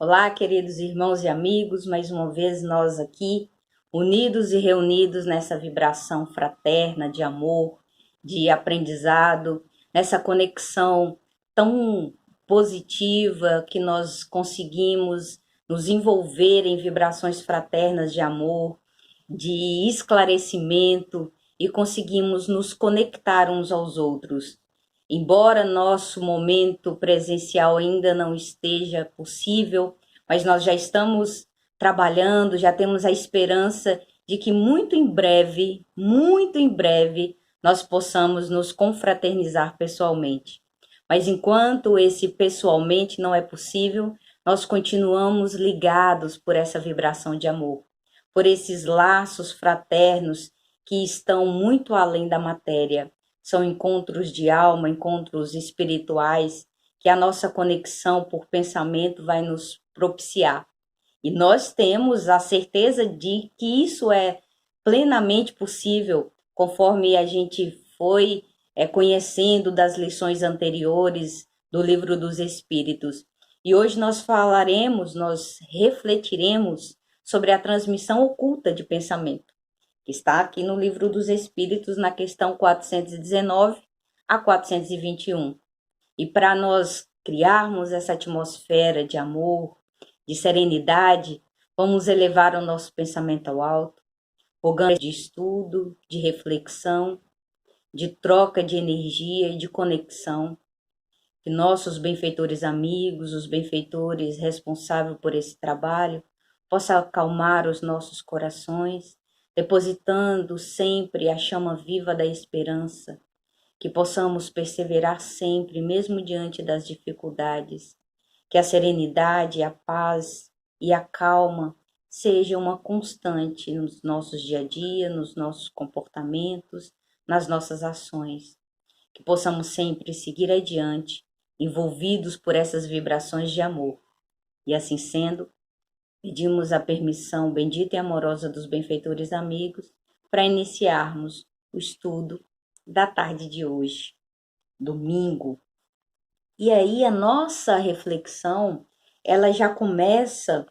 Olá, queridos irmãos e amigos, mais uma vez nós aqui, unidos e reunidos nessa vibração fraterna de amor, de aprendizado, nessa conexão tão positiva que nós conseguimos nos envolver em vibrações fraternas de amor, de esclarecimento e conseguimos nos conectar uns aos outros. Embora nosso momento presencial ainda não esteja possível, mas nós já estamos trabalhando, já temos a esperança de que muito em breve, nós possamos nos confraternizar pessoalmente. Mas enquanto esse pessoalmente não é possível, nós continuamos ligados por essa vibração de amor, por esses laços fraternos que estão muito além da matéria. São encontros de alma, encontros espirituais, que a nossa conexão por pensamento vai nos propiciar. E nós temos a certeza de que isso é plenamente possível, conforme a gente foi conhecendo das lições anteriores do Livro dos Espíritos. E hoje nós refletiremos sobre a transmissão oculta de pensamento, que está aqui no Livro dos Espíritos, na questão 419 a 421. E para nós criarmos essa atmosfera de amor, de serenidade, vamos elevar o nosso pensamento ao alto, rogando de estudo, de reflexão, de troca de energia e de conexão, que nossos benfeitores amigos, os benfeitores responsáveis por esse trabalho, possam acalmar os nossos corações, depositando sempre a chama viva da esperança, que possamos perseverar sempre, mesmo diante das dificuldades, que a serenidade, a paz e a calma sejam uma constante nos nossos dia a dia, nos nossos comportamentos, nas nossas ações, que possamos sempre seguir adiante, envolvidos por essas vibrações de amor. E assim sendo, pedimos a permissão bendita e amorosa dos benfeitores amigos para iniciarmos o estudo da tarde de hoje, domingo. E aí a nossa reflexão, ela já começa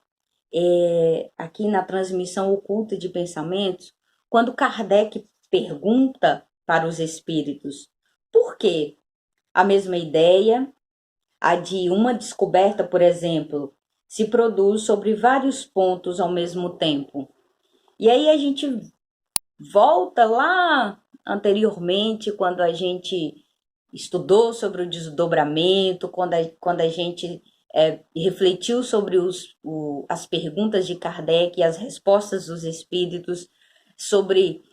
aqui na transmissão oculta de pensamentos, quando Kardec pergunta para os espíritos por que a mesma ideia, a de uma descoberta, por exemplo, se produz sobre vários pontos ao mesmo tempo. E aí a gente volta lá anteriormente, quando a gente estudou sobre o desdobramento, quando a gente refletiu sobre as perguntas de Kardec e as respostas dos espíritos, sobre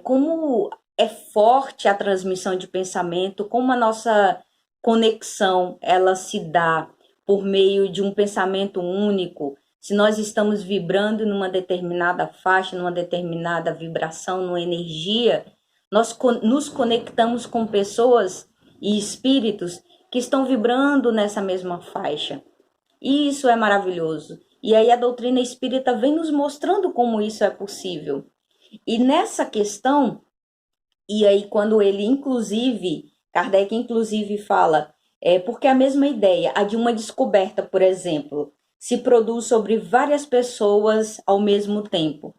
como é forte a transmissão de pensamento, como a nossa conexão ela se dá por meio de um pensamento único. Se nós estamos vibrando numa determinada faixa, numa determinada vibração, numa energia, nós nos conectamos com pessoas e espíritos que estão vibrando nessa mesma faixa. E isso é maravilhoso. E aí a doutrina espírita vem nos mostrando como isso é possível. E nessa questão, e aí quando Kardec inclusive fala, porque a mesma ideia, a de uma descoberta, por exemplo, se produz sobre várias pessoas ao mesmo tempo.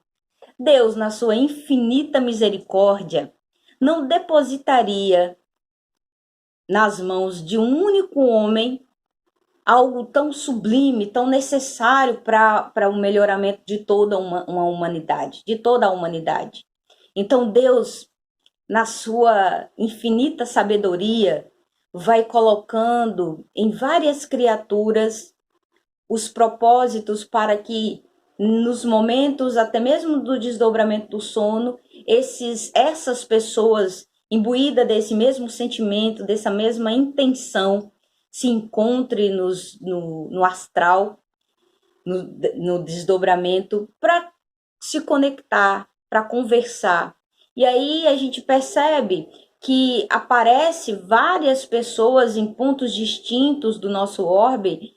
Deus, na sua infinita misericórdia, não depositaria nas mãos de um único homem algo tão sublime, tão necessário para o melhoramento de toda uma humanidade, de toda a humanidade. Então Deus, na sua infinita sabedoria, vai colocando em várias criaturas os propósitos para que nos momentos até mesmo do desdobramento do sono, essas pessoas imbuídas desse mesmo sentimento, dessa mesma intenção, se encontrem no astral, no desdobramento, para se conectar, para conversar. E aí a gente percebe que aparece várias pessoas em pontos distintos do nosso orbe,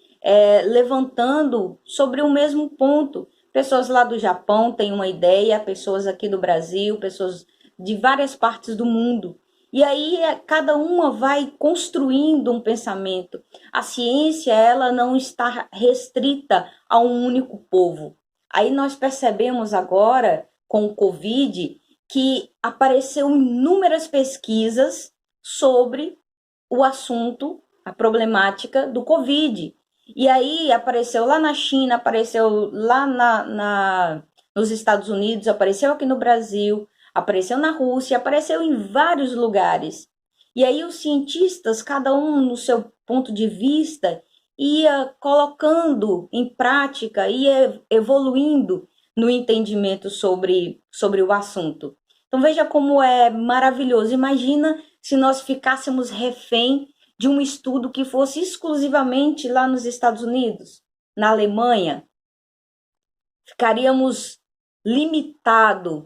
levantando sobre o mesmo ponto. Pessoas lá do Japão têm uma ideia, pessoas aqui do Brasil, pessoas de várias partes do mundo. E aí cada uma vai construindo um pensamento. A ciência, ela não está restrita a um único povo. Aí nós percebemos agora, com o Covid, que apareceu inúmeras pesquisas sobre o assunto, a problemática do Covid. E aí apareceu lá na China, apareceu lá nos Estados Unidos, apareceu aqui no Brasil, apareceu na Rússia, apareceu em vários lugares. E aí os cientistas, cada um no seu ponto de vista, ia colocando em prática, ia evoluindo no entendimento sobre o assunto. Então veja como é maravilhoso. Imagina se nós ficássemos refém de um estudo que fosse exclusivamente lá nos Estados Unidos, na Alemanha. Ficaríamos limitados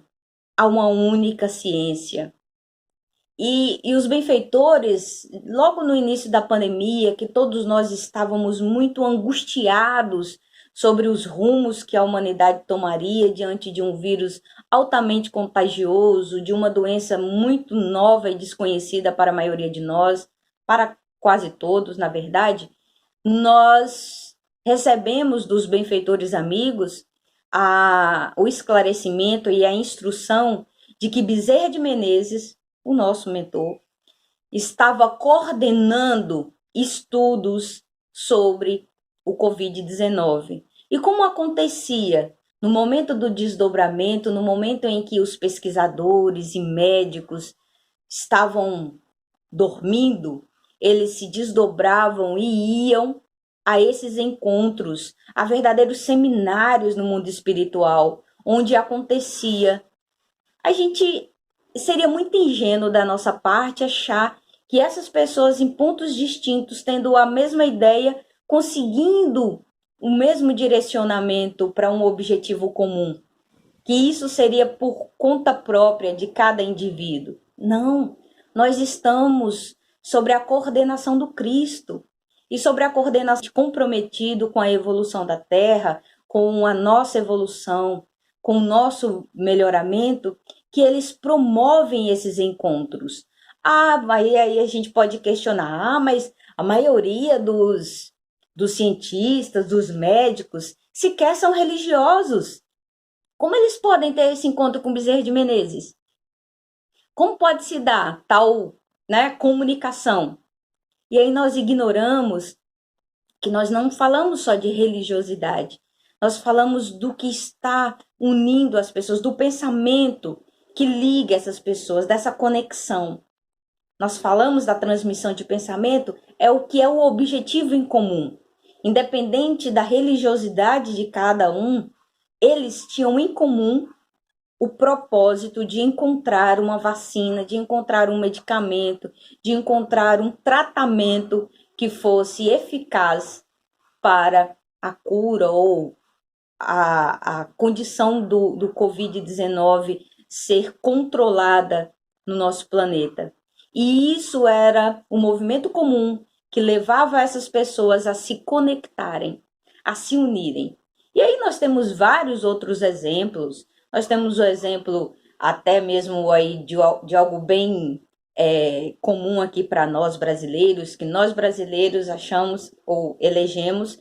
a uma única ciência. E os benfeitores, logo no início da pandemia, que todos nós estávamos muito angustiados sobre os rumos que a humanidade tomaria diante de um vírus altamente contagioso, de uma doença muito nova e desconhecida para a maioria de nós, para quase todos, na verdade, nós recebemos dos benfeitores amigos o esclarecimento e a instrução de que Bezerra de Menezes, o nosso mentor, estava coordenando estudos sobre o Covid-19. E como acontecia no momento do desdobramento, no momento em que os pesquisadores e médicos estavam dormindo, eles se desdobravam e iam a esses encontros, a verdadeiros seminários no mundo espiritual, onde acontecia. A gente seria muito ingênuo da nossa parte achar que essas pessoas em pontos distintos, tendo a mesma ideia, conseguindo o mesmo direcionamento para um objetivo comum, que isso seria por conta própria de cada indivíduo. Não, nós estamos sobre a coordenação do Cristo e sobre a coordenação comprometido com a evolução da Terra, com a nossa evolução, com o nosso melhoramento, que eles promovem esses encontros. Aí a gente pode questionar, mas a maioria dos cientistas, dos médicos, sequer são religiosos. Como eles podem ter esse encontro com Bezerra de Menezes? Como pode se dar tal, comunicação? E aí nós ignoramos que nós não falamos só de religiosidade, nós falamos do que está unindo as pessoas, do pensamento que liga essas pessoas, dessa conexão. Nós falamos da transmissão de pensamento, é o que é o objetivo em comum. Independente da religiosidade de cada um, eles tinham em comum o propósito de encontrar uma vacina, de encontrar um medicamento, de encontrar um tratamento que fosse eficaz para a cura ou a condição do Covid-19 ser controlada no nosso planeta. E isso era um movimento comum que levava essas pessoas a se conectarem, a se unirem. E aí nós temos vários outros exemplos. Nós temos o exemplo até mesmo aí de algo bem comum aqui para nós brasileiros, que nós brasileiros achamos ou elegemos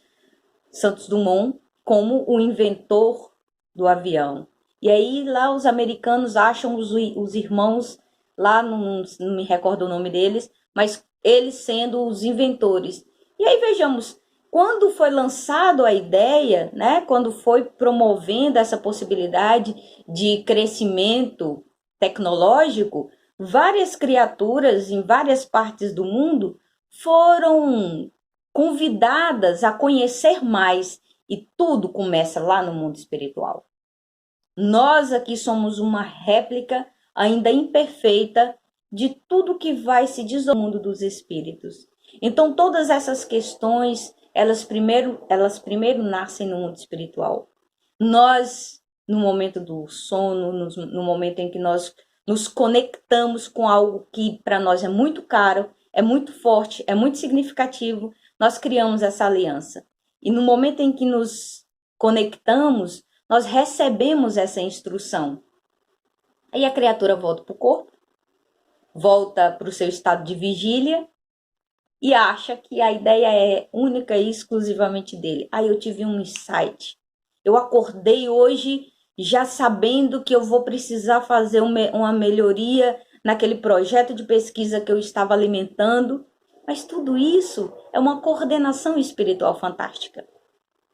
Santos Dumont como o inventor do avião. E aí lá os americanos acham os irmãos, lá não me recordo o nome deles, mas eles sendo os inventores. E aí vejamos, quando foi lançado a ideia, quando foi promovendo essa possibilidade de crescimento tecnológico, várias criaturas em várias partes do mundo foram convidadas a conhecer mais, e tudo começa lá no mundo espiritual. Nós aqui somos uma réplica ainda imperfeita de tudo que vai se dizer no mundo dos espíritos. Então todas essas questões, elas primeiro nascem no mundo espiritual. Nós, no momento do sono, no momento em que nós nos conectamos com algo que para nós é muito caro, é muito forte, é muito significativo, nós criamos essa aliança. E no momento em que nos conectamos, nós recebemos essa instrução. Aí a criatura volta para o corpo, volta para o seu estado de vigília e acha que a ideia é única e exclusivamente dele. Aí eu tive um insight. Eu acordei hoje já sabendo que eu vou precisar fazer uma melhoria naquele projeto de pesquisa que eu estava alimentando. Mas tudo isso é uma coordenação espiritual fantástica.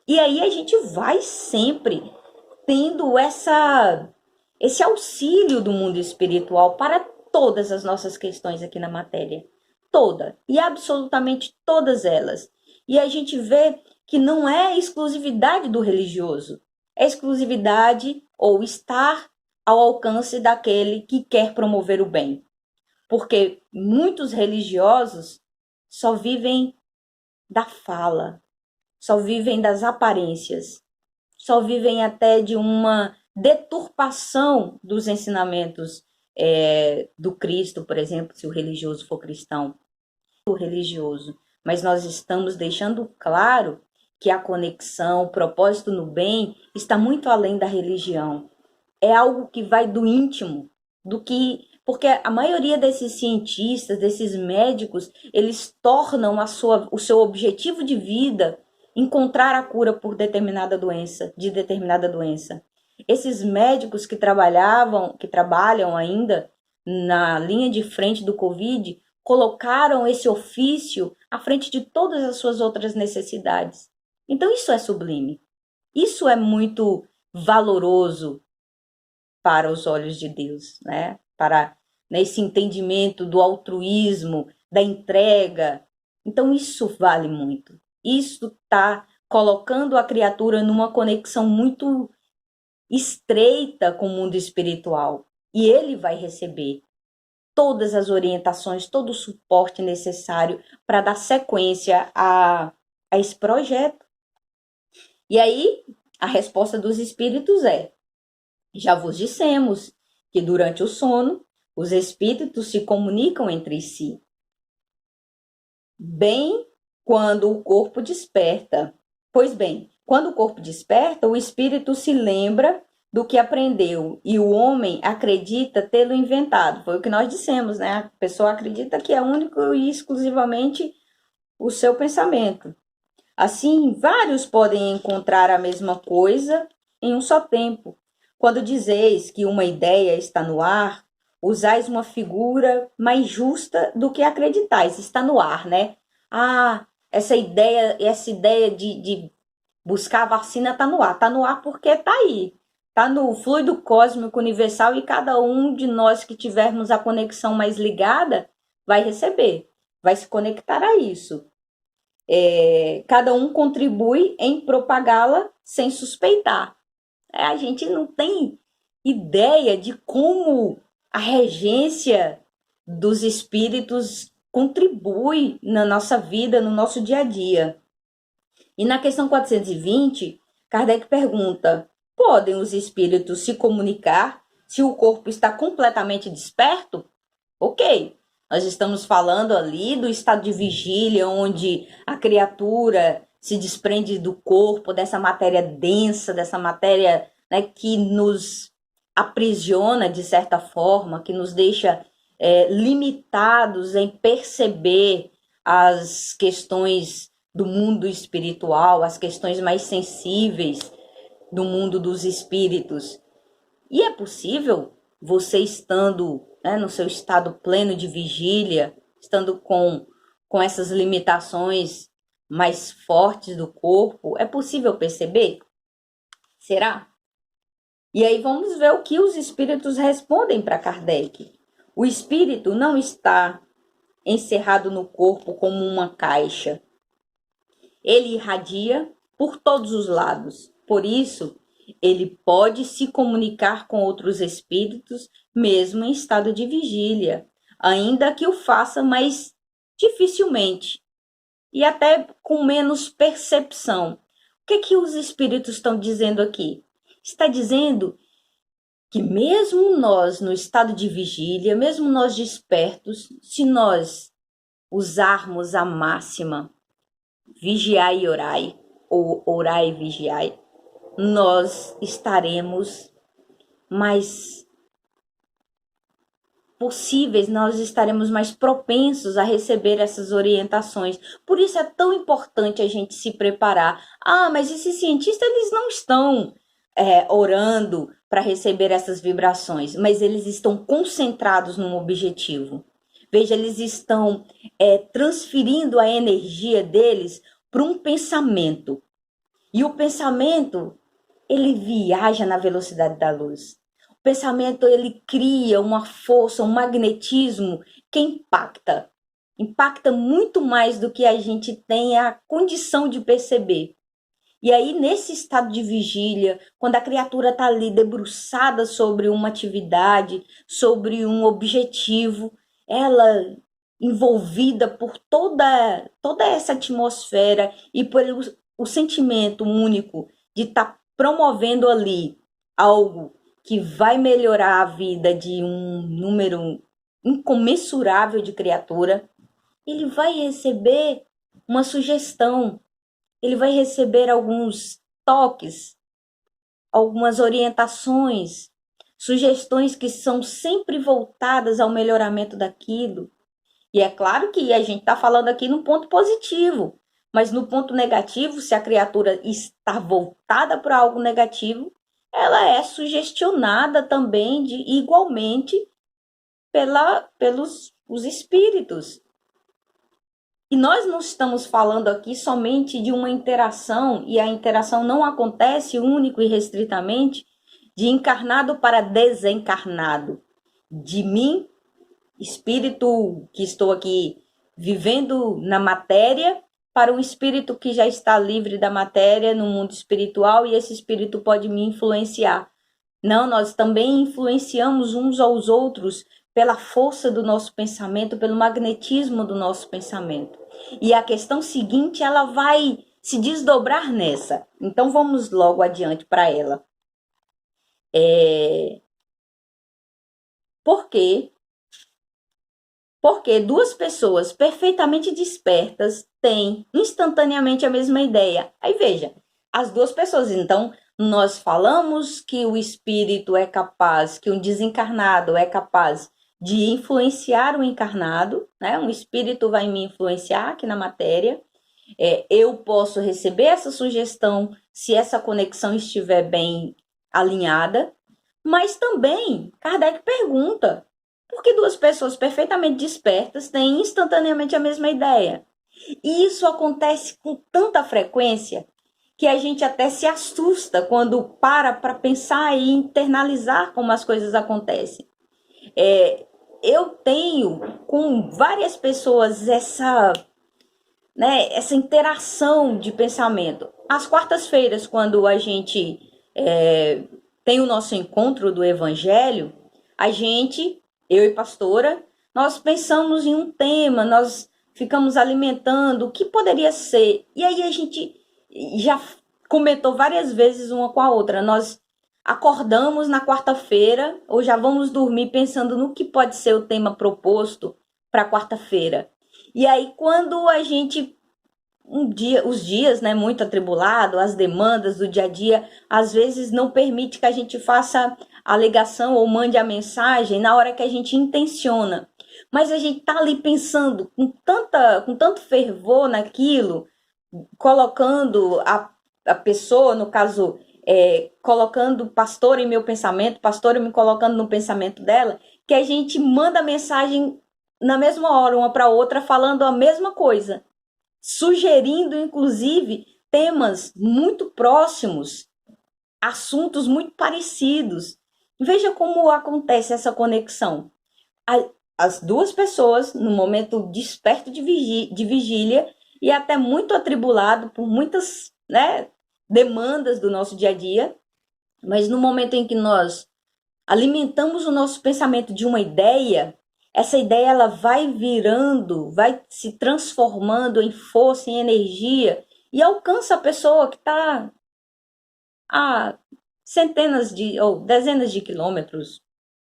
E aí a gente vai sempre tendo esse auxílio do mundo espiritual para todas as nossas questões aqui na matéria. Toda, e absolutamente todas elas. E a gente vê que não é exclusividade do religioso, é exclusividade ou estar ao alcance daquele que quer promover o bem. Porque muitos religiosos só vivem da fala, só vivem das aparências, só vivem até de uma deturpação dos ensinamentos do Cristo, por exemplo, se o religioso for cristão, o religioso. Mas nós estamos deixando claro que a conexão, o propósito no bem está muito além da religião. É algo que vai do íntimo, do que porque a maioria desses cientistas, desses médicos, eles tornam o seu objetivo de vida encontrar a cura por determinada doença, de determinada doença. Esses médicos que trabalham ainda na linha de frente do Covid, colocaram esse ofício à frente de todas as suas outras necessidades. Então isso é sublime. Isso é muito valoroso para os olhos de Deus, né? Para esse entendimento do altruísmo, da entrega. Então isso vale muito. Isso está colocando a criatura numa conexão muito estreita com o mundo espiritual. E ele vai receber todas as orientações, todo o suporte necessário para dar sequência a esse projeto. E aí, a resposta dos espíritos é: já vos dissemos que durante o sono, os espíritos se comunicam entre si, bem quando o corpo desperta. Pois bem, quando o corpo desperta, o espírito se lembra do que aprendeu e o homem acredita tê-lo inventado. Foi o que nós dissemos, né? A pessoa acredita que é único e exclusivamente o seu pensamento. Assim, vários podem encontrar a mesma coisa em um só tempo. Quando dizeis que uma ideia está no ar, usais uma figura mais justa do que acreditais. Está no ar, né? Ah, essa ideia de buscar a vacina está no ar. Está no ar porque está aí. Está no fluido cósmico universal e cada um de nós que tivermos a conexão mais ligada vai receber, vai se conectar a isso. Cada um contribui em propagá-la sem suspeitar. A gente não tem ideia de como a regência dos espíritos contribui na nossa vida, no nosso dia a dia. E na questão 420, Kardec pergunta: podem os espíritos se comunicar se o corpo está completamente desperto? Ok, nós estamos falando ali do estado de vigília, onde a criatura se desprende do corpo, dessa matéria densa, dessa matéria, né, que nos aprisiona de certa forma, que nos deixa limitados em perceber as questões do mundo espiritual, as questões mais sensíveis do mundo dos espíritos. E é possível você estando, né, no seu estado pleno de vigília, estando com essas limitações mais fortes do corpo, é possível perceber? Será? E aí vamos ver o que os espíritos respondem para Kardec. O espírito não está encerrado no corpo como uma caixa. Ele irradia por todos os lados. Por isso, ele pode se comunicar com outros espíritos, mesmo em estado de vigília, ainda que o faça mais dificilmente e até com menos percepção. O que os espíritos estão dizendo aqui? Está dizendo que mesmo nós, no estado de vigília, mesmo nós despertos, se nós usarmos a máxima vigiai e orai, ou orai e vigiai, nós estaremos mais possíveis, nós estaremos mais propensos a receber essas orientações. Por isso é tão importante a gente se preparar. Ah, mas esses cientistas, eles não estão orando para receber essas vibrações, mas eles estão concentrados num objetivo. Veja, eles estão transferindo a energia deles para um pensamento. E o pensamento, ele viaja na velocidade da luz. O pensamento, ele cria uma força, um magnetismo que impacta. Impacta muito mais do que a gente tem a condição de perceber. E aí, nesse estado de vigília, quando a criatura está ali debruçada sobre uma atividade, sobre um objetivo, ela envolvida por toda essa atmosfera e pelo o sentimento único de estar promovendo ali algo que vai melhorar a vida de um número incomensurável de criatura, ele vai receber uma sugestão, ele vai receber alguns toques, algumas orientações, sugestões que são sempre voltadas ao melhoramento daquilo. E é claro que a gente está falando aqui num ponto positivo, mas no ponto negativo, se a criatura está voltada para algo negativo, ela é sugestionada também igualmente pelos os espíritos. E nós não estamos falando aqui somente de uma interação, e a interação não acontece único e restritamente de encarnado para desencarnado, de mim, espírito que estou aqui vivendo na matéria, para um espírito que já está livre da matéria no mundo espiritual, e esse espírito pode me influenciar. Não, nós também influenciamos uns aos outros pela força do nosso pensamento, pelo magnetismo do nosso pensamento. E a questão seguinte, ela vai se desdobrar nessa. Então vamos logo adiante para ela. Por quê? Porque duas pessoas perfeitamente despertas têm instantaneamente a mesma ideia. Aí veja, as duas pessoas, então, nós falamos que o espírito é capaz, que um desencarnado é capaz de influenciar o encarnado, né? Um espírito vai me influenciar aqui na matéria. Eu posso receber essa sugestão se essa conexão estiver bem alinhada, mas também Kardec pergunta: por que duas pessoas perfeitamente despertas têm instantaneamente a mesma ideia? E isso acontece com tanta frequência que a gente até se assusta quando para pensar e internalizar como as coisas acontecem. Eu tenho com várias pessoas essa interação de pensamento. Às quartas-feiras, quando a gente tem o nosso encontro do Evangelho, eu e pastora, nós pensamos em um tema, nós ficamos alimentando o que poderia ser. E aí a gente já comentou várias vezes uma com a outra. Nós acordamos na quarta-feira ou já vamos dormir pensando no que pode ser o tema proposto para quarta-feira. E aí quando a gente os dias, né, muito atribulado, as demandas do dia a dia, às vezes não permite que a gente faça a ligação ou mande a mensagem na hora que a gente intenciona. Mas a gente tá ali pensando com tanto fervor naquilo, colocando a pessoa, no caso, colocando o pastor em meu pensamento, pastor me colocando no pensamento dela, que a gente manda mensagem na mesma hora, uma para outra, falando a mesma coisa, sugerindo, inclusive, temas muito próximos, assuntos muito parecidos. Veja como acontece essa conexão. As duas pessoas, no momento desperto de vigília e até muito atribulado por muitas, né, demandas do nosso dia a dia, mas no momento em que nós alimentamos o nosso pensamento de uma ideia, essa ideia ela vai virando, vai se transformando em força, em energia, e alcança a pessoa que está a centenas ou dezenas de quilômetros,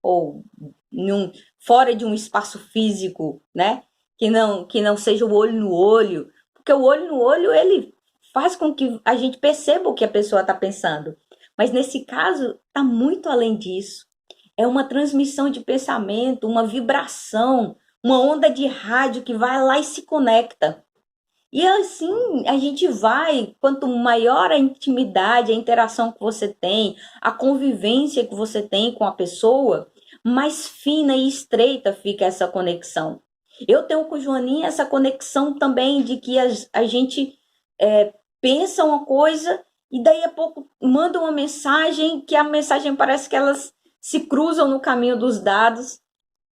ou fora de um espaço físico, né? Que não seja o olho no olho, porque o olho no olho, ele faz com que a gente perceba o que a pessoa está pensando. Mas nesse caso, está muito além disso. É uma transmissão de pensamento, uma vibração, uma onda de rádio que vai lá e se conecta. E assim a gente vai, quanto maior a intimidade, a interação que você tem, a convivência que você tem com a pessoa, mais fina e estreita fica essa conexão. Eu tenho com o Joaninha essa conexão também de que a gente pensa uma coisa e daí a pouco manda uma mensagem que a mensagem parece que elas se cruzam no caminho dos dados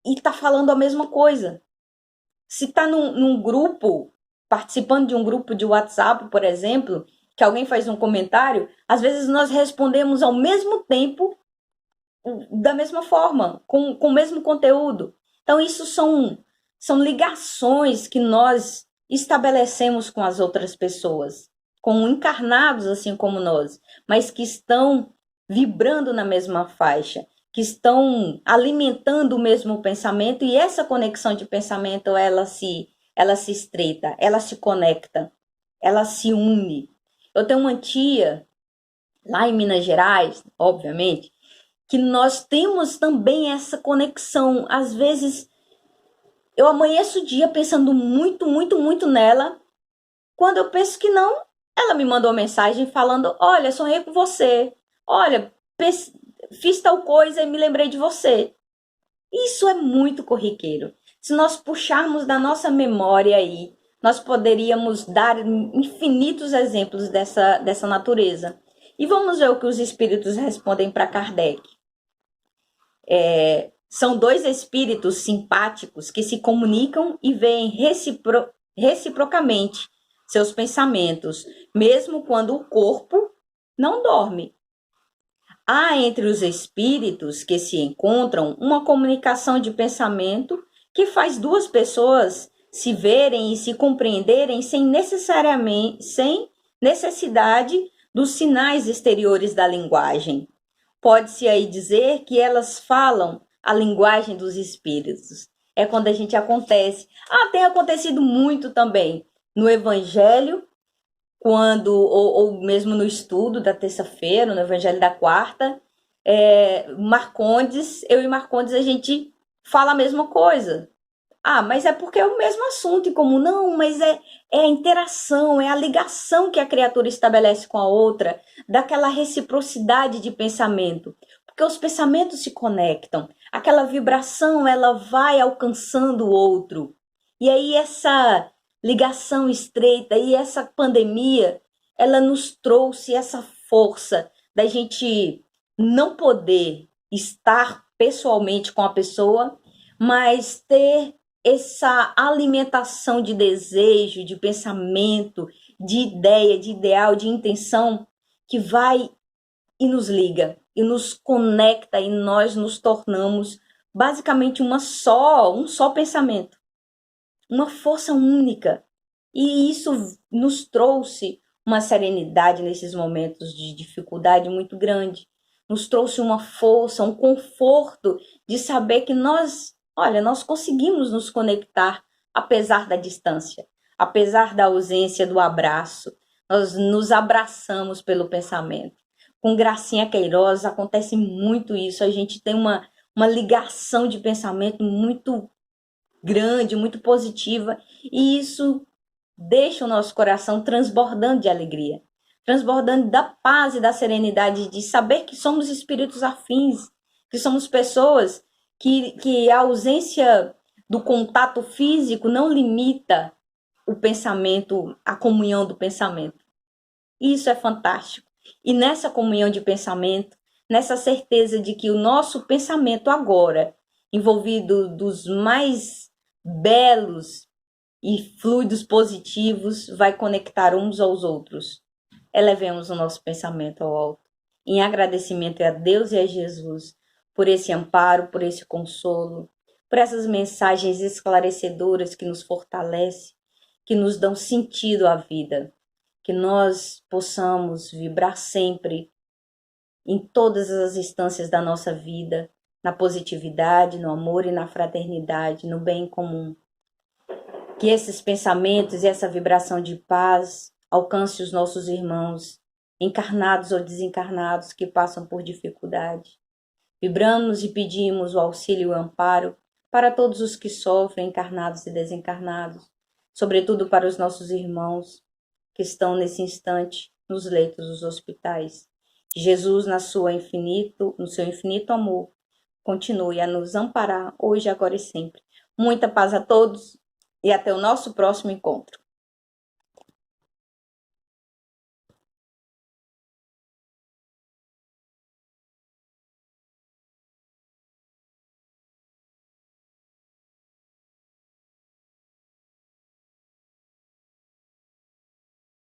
e está falando a mesma coisa. Se está num grupo, participando de um grupo de WhatsApp, por exemplo, que alguém faz um comentário, às vezes nós respondemos ao mesmo tempo, da mesma forma, com o mesmo conteúdo. Então, isso são ligações que nós estabelecemos com as outras pessoas, com encarnados assim como nós, mas que estão vibrando na mesma faixa, que estão alimentando o mesmo pensamento, e essa conexão de pensamento ela se estreita, ela se conecta, ela se une. Eu tenho uma tia lá em Minas Gerais, obviamente, que nós temos também essa conexão. Às vezes eu amanheço o dia pensando muito, muito, muito nela. Quando eu penso que não, ela me mandou uma mensagem falando: olha, sonhei com você. Olha, fiz tal coisa e me lembrei de você. Isso é muito corriqueiro. Se nós puxarmos da nossa memória aí, nós poderíamos dar infinitos exemplos dessa natureza. E vamos ver o que os espíritos respondem para Kardec. São dois espíritos simpáticos que se comunicam e veem reciprocamente seus pensamentos, mesmo quando o corpo não dorme. Há entre os espíritos que se encontram uma comunicação de pensamento que faz duas pessoas se verem e se compreenderem sem necessidade dos sinais exteriores da linguagem. Pode-se aí dizer que elas falam a linguagem dos espíritos. É quando a gente acontece. Tem acontecido muito também no Evangelho, ou mesmo no estudo da terça-feira, no Evangelho da quarta, Marcondes, eu e Marcondes, a gente fala a mesma coisa. Mas é porque é o mesmo assunto em comum. Não, mas é a interação, é a ligação que a criatura estabelece com a outra, daquela reciprocidade de pensamento. Porque os pensamentos se conectam, aquela vibração, ela vai alcançando o outro. E aí essa ligação estreita e essa pandemia, ela nos trouxe essa força da gente não poder estar pessoalmente com a pessoa, mas ter essa alimentação de desejo, de pensamento, de ideia, de ideal, de intenção, que vai e nos liga, e nos conecta, e nós nos tornamos basicamente um só pensamento, uma força única. E isso nos trouxe uma serenidade nesses momentos de dificuldade muito grande, nos trouxe uma força, um conforto de saber que nós conseguimos nos conectar apesar da distância, apesar da ausência do abraço. Nós nos abraçamos pelo pensamento. Com Gracinha Queiroz acontece muito isso. A gente tem uma ligação de pensamento muito grande, muito positiva, e isso deixa o nosso coração transbordando de alegria, transbordando da paz e da serenidade de saber que somos espíritos afins, que somos pessoas que a ausência do contato físico não limita o pensamento, a comunhão do pensamento. Isso é fantástico. E nessa comunhão de pensamento, nessa certeza de que o nosso pensamento agora, envolvido dos mais belos e fluidos positivos, vai conectar uns aos outros. Elevemos o nosso pensamento ao alto, em agradecimento a Deus e a Jesus, por esse amparo, por esse consolo, por essas mensagens esclarecedoras que nos fortalecem, que nos dão sentido à vida, que nós possamos vibrar sempre, em todas as instâncias da nossa vida, na positividade, no amor e na fraternidade, no bem comum. Que esses pensamentos e essa vibração de paz alcance os nossos irmãos, encarnados ou desencarnados, que passam por dificuldade. Vibramos e pedimos o auxílio e o amparo para todos os que sofrem, encarnados e desencarnados, sobretudo para os nossos irmãos que estão nesse instante nos leitos dos hospitais. Que Jesus, no seu infinito amor, continue a nos amparar hoje, agora e sempre. Muita paz a todos e até o nosso próximo encontro.